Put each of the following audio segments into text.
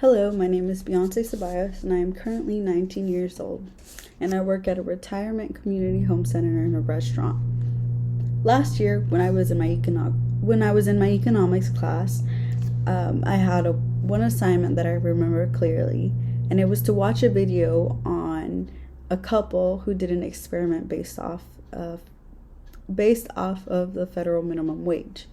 Hello, my name is Beyonce Ceballos, and I am currently 19 years old, and I work at a retirement community home center in a restaurant. Last year, when I was in my economics class, I had one assignment that I remember clearly, and it was to watch a video on a couple who did an experiment based off of the federal minimum wage.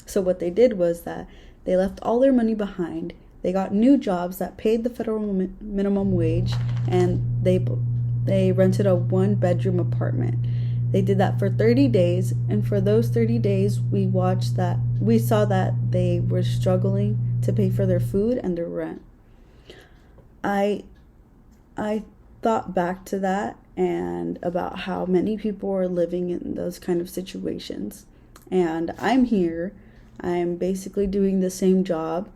So what they did was that they left all their money behind. They got new jobs that paid the federal minimum wage, and they rented a one-bedroom apartment. They did that for 30 days, and for those 30 days, we saw that they were struggling to pay for their food and their rent. I thought back to that and about how many people are living in those kind of situations. And I'm here. I'm basically doing the same job.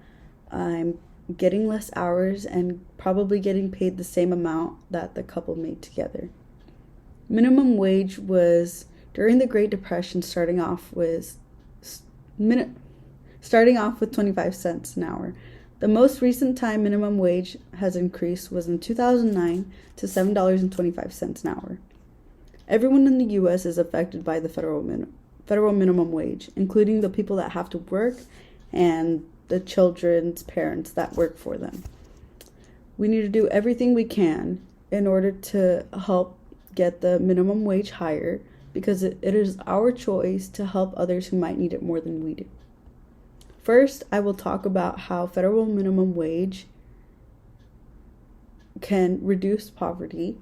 I'm getting less hours and probably getting paid the same amount that the couple made together. Minimum wage was, during the Great Depression, starting off with 25 cents an hour. The most recent time minimum wage has increased was in 2009 to $7.25 an hour. Everyone in the U.S. is affected by the federal minimum wage, including the people that have to work and the children's parents that work for them. We need to do everything we can in order to help get the minimum wage higher, because it is our choice to help others who might need it more than we do. First, I will talk about how federal minimum wage can reduce poverty.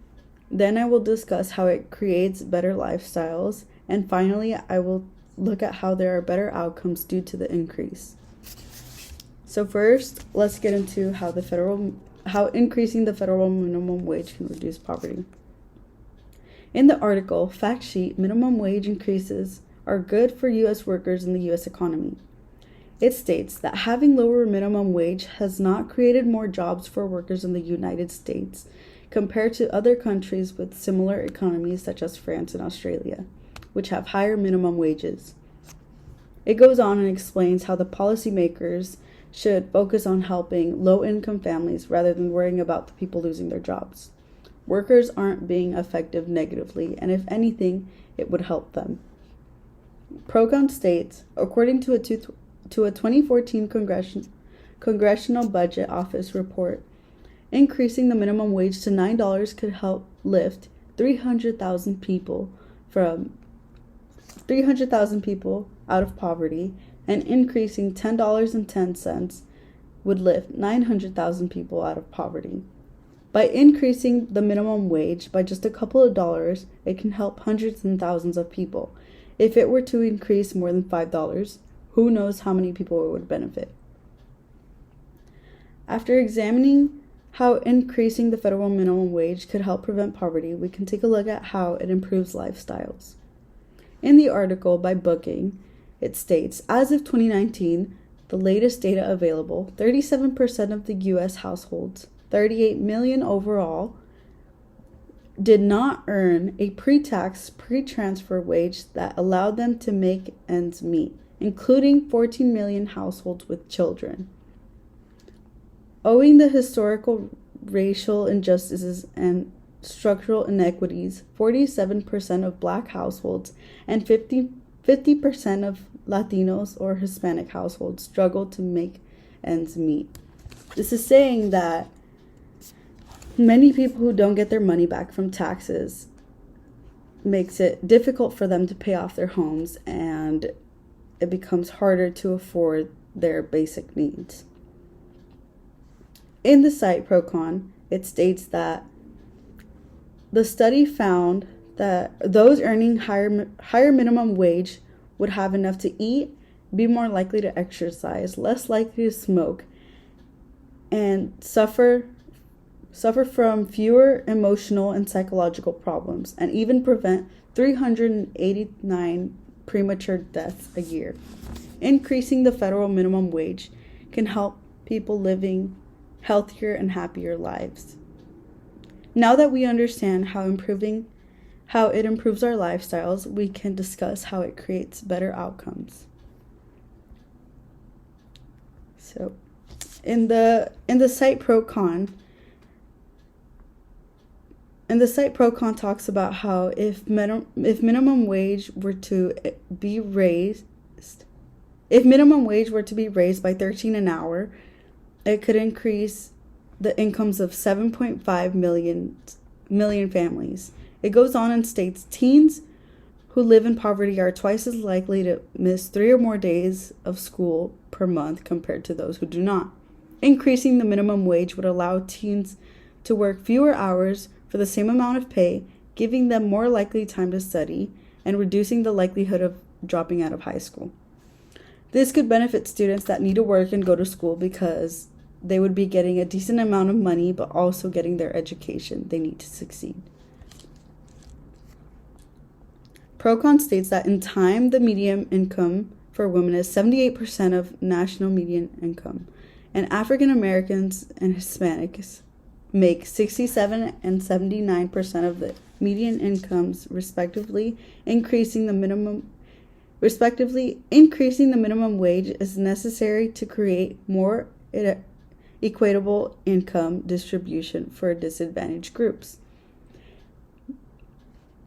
Then I will discuss how it creates better lifestyles. And finally, I will look at how there are better outcomes due to the increase. So first, let's get into how increasing the federal minimum wage can reduce poverty. In the article, Fact Sheet, minimum wage increases are good for U.S. workers in the U.S. economy. It states that having lower minimum wage has not created more jobs for workers in the United States compared to other countries with similar economies such as France and Australia, which have higher minimum wages. It goes on and explains how the policymakers should focus on helping low-income families rather than worrying about the people losing their jobs. Workers aren't being affected negatively, and if anything, it would help them. Progon states, according to a 2014 Congressional Budget Office report, increasing the minimum wage to $9 could help lift 300,000 people out of poverty, and increasing $10.10 would lift 900,000 people out of poverty. By increasing the minimum wage by just a couple of dollars, it can help hundreds and thousands of people. If it were to increase more than $5, who knows how many people it would benefit. After examining how increasing the federal minimum wage could help prevent poverty, we can take a look at how it improves lifestyles. In the article by Booking, it states, as of 2019, the latest data available, 37% of the U.S. households, 38 million overall, did not earn a pre-tax, pre-transfer wage that allowed them to make ends meet, including 14 million households with children. Owing the historical racial injustices and structural inequities, 47% of Black households and 50% of Latinos or Hispanic households struggle to make ends meet. This is saying that many people who don't get their money back from taxes makes it difficult for them to pay off their homes, and it becomes harder to afford their basic needs. In the site Procon, it states that the study found that those earning higher minimum wage would have enough to eat, be more likely to exercise, less likely to smoke, and suffer from fewer emotional and psychological problems, and even prevent 389 premature deaths a year. Increasing the federal minimum wage can help people living healthier and happier lives. Now that we understand how it improves our lifestyles, we can discuss how it creates better outcomes. So, In the site ProCon, talks about how if minimum wage were to be raised, if minimum wage were to be raised by 13 an hour, it could increase the incomes of 7.5 million families. It goes on and states teens who live in poverty are twice as likely to miss 3 or more days of school per month compared to those who do not. Increasing the minimum wage would allow teens to work fewer hours for the same amount of pay, giving them more likely time to study and reducing the likelihood of dropping out of high school. This could benefit students that need to work and go to school because they would be getting a decent amount of money but also getting their education they need to succeed. ProCon states that in time, the median income for women is 78% of national median income, and African Americans and Hispanics make 67 and 79% of the median incomes, respectively. Increasing the minimum wage is necessary to create more equitable income distribution for disadvantaged groups.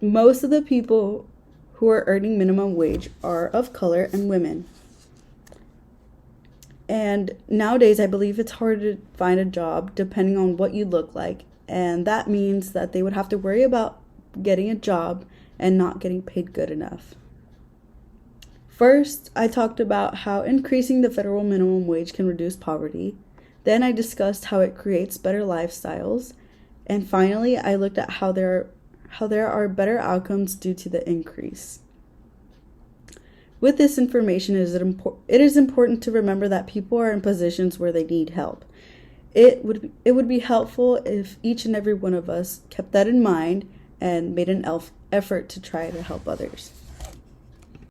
Most of the people who are earning minimum wage are of color and women. And nowadays, I believe it's hard to find a job depending on what you look like. And that means that they would have to worry about getting a job and not getting paid good enough. First, I talked about how increasing the federal minimum wage can reduce poverty. Then I discussed how it creates better lifestyles. And finally, I looked at how there are better outcomes due to the increase. With this information, it is important to remember that people are in positions where they need help. It would be helpful if each and every one of us kept that in mind and made an effort to try to help others.